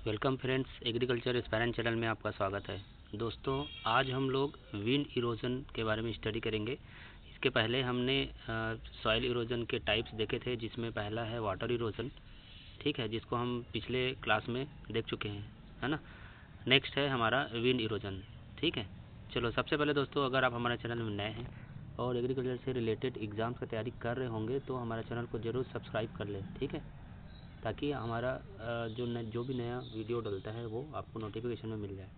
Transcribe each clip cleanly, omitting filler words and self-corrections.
Welcome friends, agriculture aspirant channel में आपका स्वागत है। दोस्तों, आज हम लोग विंड इरोजन के बारे में स्टडी करेंगे। इसके पहले हमने सॉइल इरोजन के टाइप्स देखे थे, जिसमें पहला है वाटर इरोजन, ठीक है, जिसको हम पिछले क्लास में देख चुके हैं, है ना। नेक्स्ट है हमारा विंड इरोजन, ठीक है। चलो, सबसे पहले दोस्तों, अगर आप हमारे चैनल में नए हैं और एग्रीकल्चर से रिलेटेड एग्ज़ाम्स की तैयारी कर रहे होंगे तो हमारे चैनल को ज़रूर सब्सक्राइब कर लें, ठीक है, ताकि हमारा जो भी नया वीडियो डलता है वो आपको नोटिफिकेशन में मिल जाए।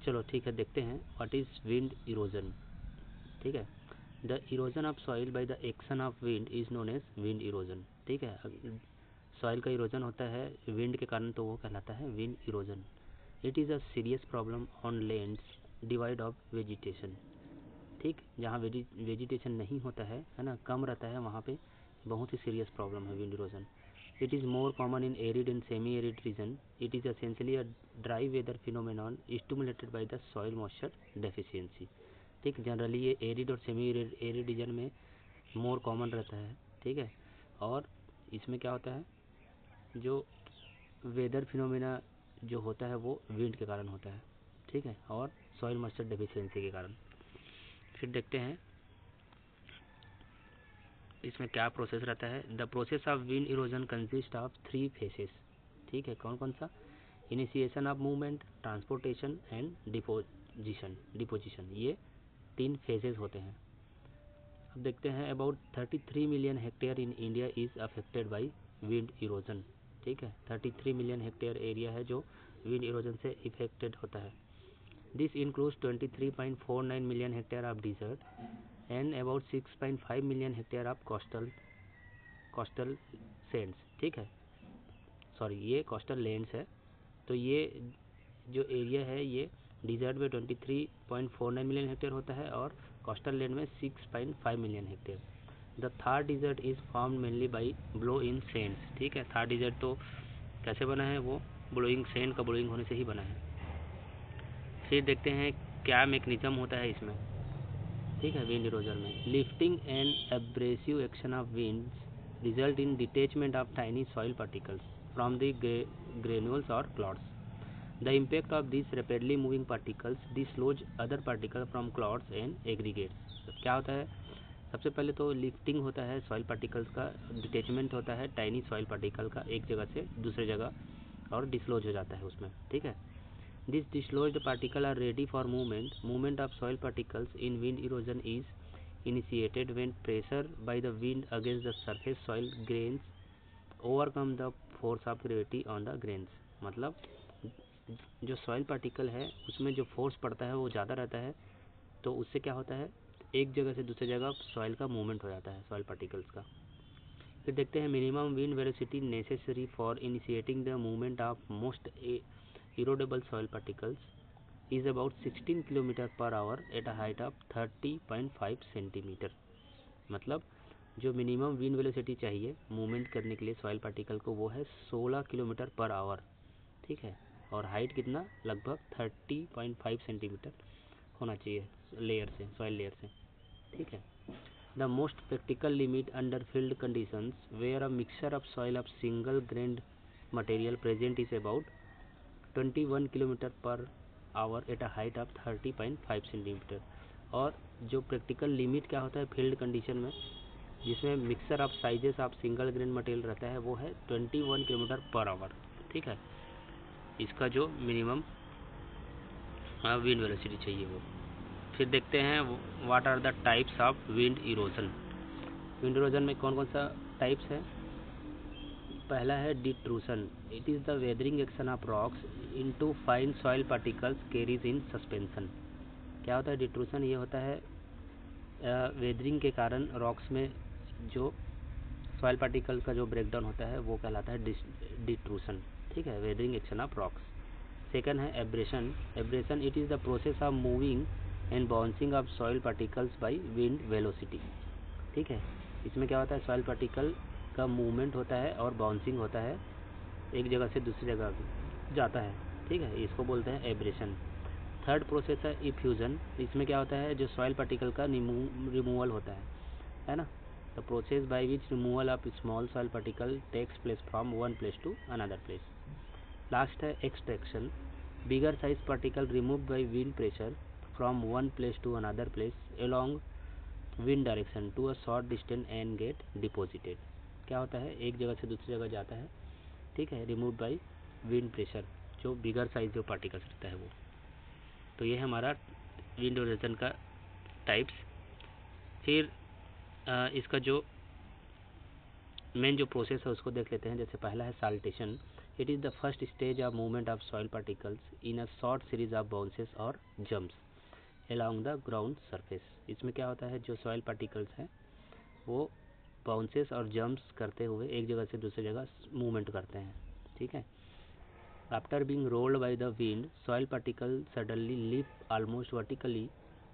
चलो ठीक है, देखते हैं व्हाट इज़ विंड इरोजन, ठीक है। The erosion of soil by the action of wind is known as wind erosion, ठीक है। सॉइल का इरोजन होता है विंड के कारण, तो वो कहलाता है wind erosion. It is a serious problem on lands divide of vegetation, ठीक, जहाँ वेजिटेशन नहीं होता है ना, कम रहता है, वहाँ पे बहुत ही सीरियस प्रॉब्लम है wind erosion. It is more common in arid and semi-arid region. It is essentially a dry weather phenomenon stimulated by the soil moisture deficiency. ठीक, जनरली ये एरिड और सेमी एरिड रीजन में more common रहता है, ठीक है। और इसमें क्या होता है, जो वेदर फिनोमेना जो होता है वो विंड के कारण होता है, ठीक है, और सॉइल मॉइस्चर डेफिशिएंसी के कारण। फिर देखते हैं इसमें क्या प्रोसेस रहता है। The process of wind erosion consist of 3 faces, ठीक है। कौन कौन सा? Initiation of movement, transportation and deposition, ये 3 फेजेस होते हैं। अब देखते हैं, about 33 million hectare in India is affected by wind erosion, ठीक है। 33 मिलियन हेक्टेयर एरिया है जो विंड इरोजन से इफेक्टेड होता है। This includes 23.49 million hectare of dessert and about 6.5 million hectare of coastal Sands, ठीक है, सॉरी, ये कोस्टल लैंड्स है। तो ये जो एरिया है ये डिजर्ट में 23.49 मिलियन हेक्टेयर होता है और कोस्टल लैंड में 6.5 million hectare. The Thar desert is formed mainly by blowing sands, ठीक है। थार डिजर्ट तो कैसे बना है, वो ब्लोइंग सैंड का ब्लोइंग होने से ही बना है। फिर देखते हैं क्या मैकेनिज्म होता है इसमें, ठीक है, विंड इरोजन में। Lifting and abrasive action of winds result in detachment of tiny soil particles from the granules or clods. The impact of these rapidly moving particles dislodge other particles from clods and aggregates. क्या होता है, सबसे पहले तो lifting होता है soil particles का, detachment होता है टाइनी सॉइल पार्टिकल का एक जगह से दूसरे जगह और डिसलॉज हो जाता है उसमें, ठीक है। This dislodged particle are ready for movement of soil particles in wind erosion is initiated when pressure by the wind against the surface soil grains overcome the force of gravity on the grains। मतलब जो soil particle है उसमें जो force पड़ता है वो ज़्यादा रहता है, तो उससे क्या होता है, एक जगह से दूसरी जगह सॉइल का मूवमेंट हो जाता है, सॉइल पार्टिकल्स का। फिर देखते हैं minimum wind velocity necessary for initiating the movement of most erodable soil particles is about 16 kilometre पर hour at a height of 30.5 centimetre. मतलब जो मिनिमम विंड वेलोसिटी चाहिए मूवमेंट करने के लिए सॉइल पार्टिकल को, वो है 16 किलोमीटर पर आवर, ठीक है, और हाइट कितना, लगभग 30.5 सेंटीमीटर होना चाहिए लेयर से, सॉइल लेयर से, ठीक है। The most practical limit under field conditions where a mixture of soil of single grained material present is about 21 kilometre पर hour at a height of 30.5 centimetre. और जो प्रैक्टिकल लिमिट क्या होता है फील्ड कंडीशन में, जिसमें mixer of sizes of single grain material रहता है, वो है 21 किलोमीटर पर आवर, ठीक है, इसका जो मिनिमम विंड वेलोसिटी चाहिए वो। फिर देखते हैं what are the types of wind erosion. Wind erosion में कौन कौन सा टाइप्स है। पहला है detrusion. It is the weathering action of rocks into fine soil particles carries in suspension. क्या होता है डिट्रूशन, ये होता है वेदरिंग के कारण रॉक्स में जो सॉइल पार्टिकल का जो ब्रेकडाउन होता है वो कहलाता है डिट्रूशन, ठीक है, weathering action of rocks. Second है abrasion. Abrasion it is the process of moving and bouncing of soil particles by wind velocity, ठीक है। इसमें क्या होता है, सॉइल पार्टिकल का मूवमेंट होता है और बाउंसिंग होता है, एक जगह से दूसरी जगह जाता है, ठीक है, इसको बोलते हैं एब्रेशन। थर्ड प्रोसेस है इफ्यूजन। इसमें क्या होता है, जो सॉइल पार्टिकल का रिमूवल होता है ना, the process by which removal of small soil particle takes place from one place to another place. Last है extraction, bigger size particle remove by wind pressure from one place to another place along wind direction to a short distance and get deposited. क्या होता है, एक जगह से दूसरी जगह जाता है, ठीक है, रिमूव बाय विंड प्रेशर, जो बिगर साइज जो पार्टिकल्स रहता है वो। तो ये है हमारा विंड इरोजन का टाइप्स। फिर इसका जो मेन जो प्रोसेस है उसको देख लेते हैं। जैसे पहला है saltation, it is the first stage of movement of soil particles in a short series of bounces और jumps along the ground surface. इसमें क्या होता है, जो सॉइल पार्टिकल्स हैं वो बाउंसेस और जंप्स करते हुए एक जगह से दूसरी जगह मूवमेंट करते हैं, ठीक है। After being rolled by the wind, soil particle suddenly lift almost vertically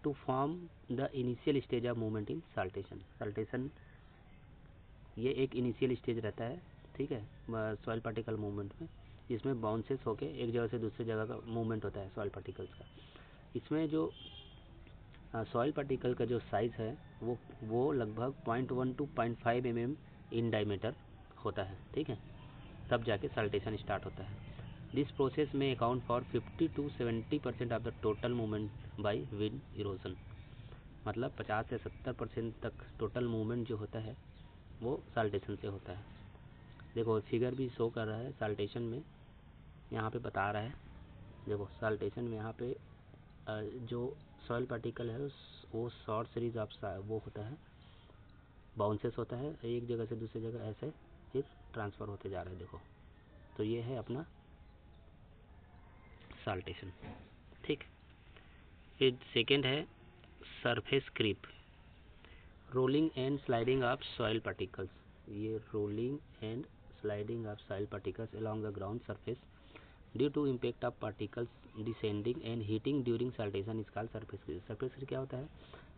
to form the initial stage of movement in saltation. Saltation ये एक इनिशियल स्टेज रहता है, ठीक है, सॉइल पार्टिकल मूवमेंट में, जिसमें बाउंसेस होके एक जगह से दूसरी जगह का मूवमेंट होता है सॉइल पार्टिकल्स का। इसमें जो सॉइल पार्टिकल का जो साइज़ है वो लगभग 0.1 to 0.5 mm इन डायमीटर होता है, ठीक है, तब जाके साल्टेशन स्टार्ट होता है। दिस प्रोसेस में account for 50 to 70% of the total movement by wind erosion. मतलब 50 से 70% तक टोटल मूवमेंट जो होता है वो साल्टेशन से होता है। देखो फिगर भी शो कर रहा है साल्टेशन में, यहाँ पे बता रहा है। देखो साल्टेशन में यहाँ पे जो सॉइल पार्टिकल है वो शॉर्ट सीरीज ऑफ वो होता है, बाउंसेस होता है, एक जगह से दूसरी जगह ऐसे फिर ट्रांसफ़र होते जा रहा है। देखो तो ये है अपना साल्टेशन, ठीक। फिर सेकेंड है surface creep, rolling and sliding of soil particles. ये rolling and sliding of soil particles along the ground surface due to impact of particles descending and heating during saltation is called surface creep। Surface creep क्या होता है,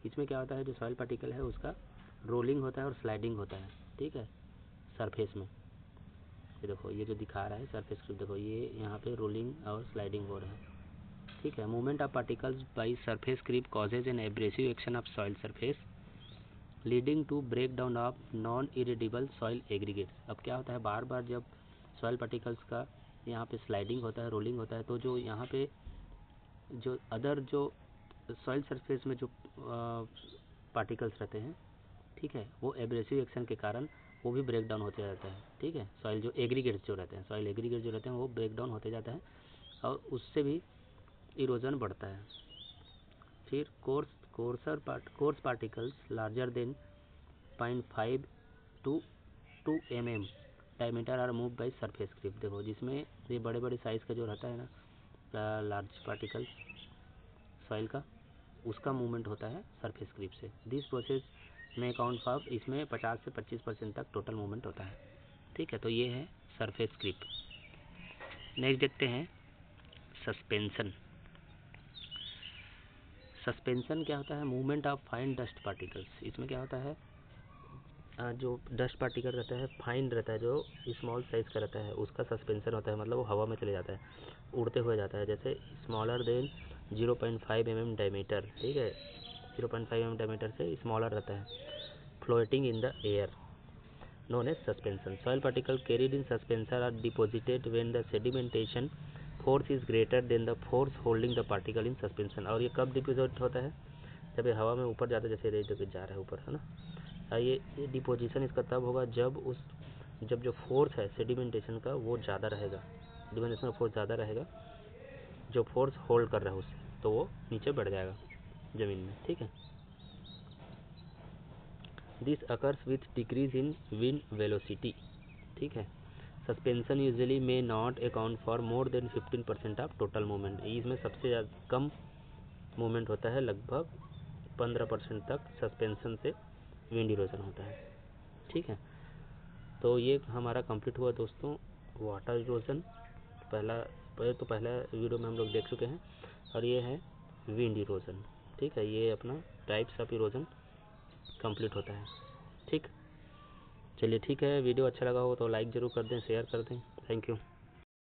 इसमें क्या होता है, जो soil particle है उसका रोलिंग होता है और स्लाइडिंग होता है, ठीक है, सरफेस में। ये देखो ये जो दिखा रहा है सरफेस क्रीप, देखो ये यहाँ पे रोलिंग और स्लाइडिंग हो रहा है, ठीक है। Movement of particles by surface creep causes an abrasive action of soil surface leading to break down of non erodible soil aggregates. अब क्या होता है, बार बार जब सॉइल पार्टिकल्स का यहाँ पे स्लाइडिंग होता है, रोलिंग होता है, तो जो यहाँ पे जो अदर जो सॉइल सरफेस में जो पार्टिकल्स रहते हैं, ठीक है, वो एब्रेसिव एक्शन के कारण वो भी ब्रेक डाउन होते जाता है, ठीक है। सॉइल जो एग्रीगेट्स जो रहते हैं, सॉइल एग्रीगेट जो रहते हैं वो ब्रेक डाउन होते जाता है और उससे भी इरोजन बढ़ता है। फिर coarse particles larger than 0.5 to 2 mm diameter are move by surface creep. देखो जिसमें ये बड़े बड़े साइज़ का जो रहता है ना लार्ज पार्टिकल सॉइल का, उसका मूवमेंट होता है सरफेस क्रीप से। दिस प्रोसेस में अकाउंट फॉर, इसमें 50 से 25% तक टोटल मूवमेंट होता है, ठीक है। तो ये है सरफेस क्रीप। नेक्स्ट देखते हैं सस्पेंशन। सस्पेंशन क्या होता है, movement of fine dust particles. इसमें क्या होता है, जो डस्ट पार्टिकल रहता है फाइन रहता है, जो स्मॉल साइज़ का रहता है, उसका सस्पेंशन होता है, मतलब वो हवा में चले जाता है, उड़ते हुए जाता है। जैसे स्मॉलर देन 0.5 mm डायमीटर, ठीक है, 0.5 mm डायमीटर से स्मॉलर रहता है, floating in the air, known as suspension. Soil particle carried in suspension are deposited when the sedimentation force is greater than the force holding the particle in suspension। और ये कब deposit होता है, जब ये हवा में ऊपर जाता है, जैसे रेत जा रहा है ऊपर, है ना। ये डिपोजिशन इसका तब होगा जब जो फोर्स है सेडिमेंटेशन का वो ज़्यादा रहेगा, सेडिमेंटेशन का फोर्स ज़्यादा रहेगा, जो फोर्स होल्ड कर रहा है उससे, तो वो नीचे बढ़ जाएगा ज़मीन में, ठीक है। This occurs with decrease in wind velocity, ठीक है। Suspension usually may not account for more than 15% of total movement. इसमें सबसे ज़्यादा कम मूवमेंट होता है, लगभग 15% तक सस्पेंशन से विंड इरोजन होता है, ठीक है। तो ये हमारा कंप्लीट हुआ दोस्तों वाटर इरोजन। पहला वीडियो में हम लोग देख चुके हैं, और ये है विंड इरोजन, ठीक है। ये अपना टाइप्स ऑफ इरोजन कंप्लीट होता है, ठीक। चलिए ठीक है, वीडियो अच्छा लगा हो तो लाइक ज़रूर कर दें, शेयर कर दें। Thank you.